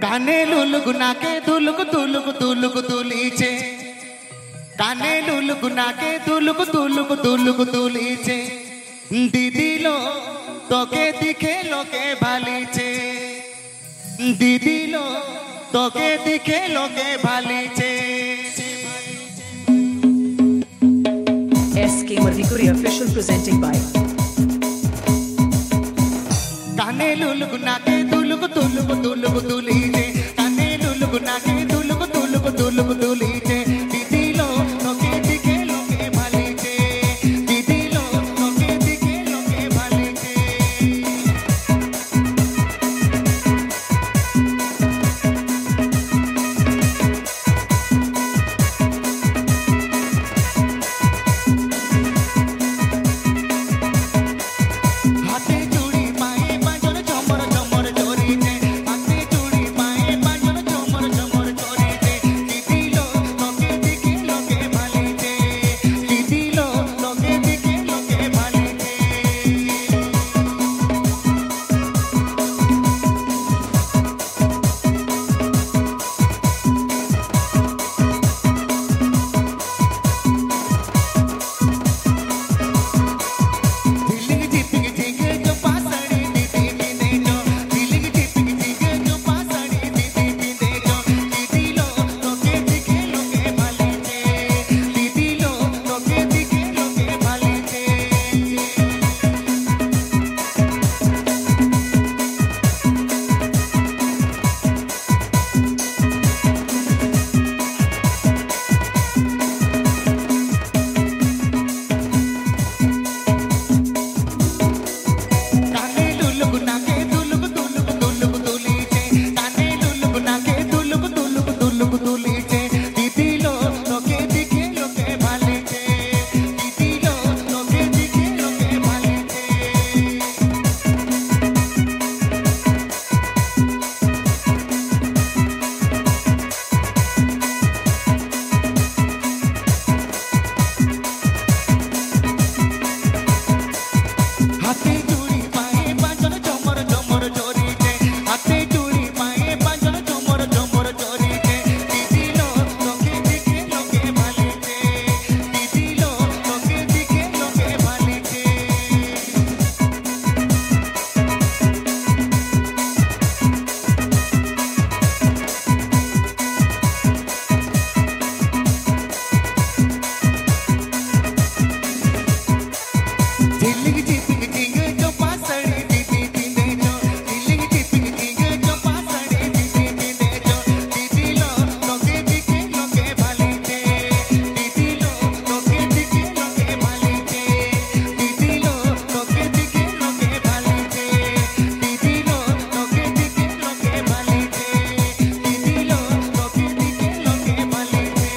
কানে লুলুগু নাকে দুলুগু দুলুগু দুলুগু দুলিছে কানে লুলুগু নাকে দুলুগু দুলুগু দুলুগু দুলিছে দিদিলো তোকে দিখে লোকে ভালিছে দিদিলো তোকে দিখে লোকে ভালিছে SK Madhikuri official presenting by কানে লুলুগু নাকে দুলুগু দুলুগু দুলুগু দুলিছে কানে লুলুগু নাকে দুলুগু দুলুগু দুলুগু দুলিছে দিদিলো তোকে দিখে লোকে ভালিছে দিদিলো তোকে দিখে লোকে ভালিছে হাতে চুড়ি পায়ে বাঁধন ঝমর ঝমর চরিছে হাতে চুড়ি পায়ে বাঁধন ঝমর ঝমর চরিছে দিদিলো তোকে দিখে লোকে ভালিছে দিদিলো তোকে দিখে লোকে ভালিছে झिलिक झिपिक झिगे जो पासड़ी दीदी बिंदे जो झिलिक झिपिक झिगे जो पासड़ी दीदी बिंदे जो दीदिलो तोके दिखे लोके भालिचे दीदिलो तोके दिखे लोके भालिचे কানে লুলুগু নাকে দুলুগু দুলুগু দুলুগু দুলিছে কানে লুলুগু নাকে দুলুগু দুলুগু দুলুগু দুলিছে দিদিলো তোকে দিখে লোকে ভালিছে দিদিলো তোকে দিখে লোকে ভালিছে হাতে চুড়ি পায়ে বাঁধন ঝমর ঝমর চরিছে হাতে চুড়ি পায়ে বাঁধন ঝমর ঝমর চরিছে দিদিলো তোকে দিখে লোকে ভালিছে দিদিলো তোকে দিখে লোকে ভালিছে झिलिक झिपिक झिगे जो पासड़ी दीदी बिंदे जो झिलिक झिपिक झिगे जो पासड़ी दीदी बिंदे जो दीदिलो तोके दिखे लोके भालिचे दीदिलो तोके दिखे लोके भालिचे दीदिलो तोके दिखे लोके भालिचे दीदिलो तोके दिखे लोके भालिचे दीदिलो तोके दिखे लोके भालिचे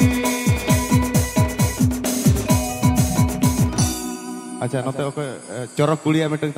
अच्छा नोते ओके चोरक कुड़िया मिटक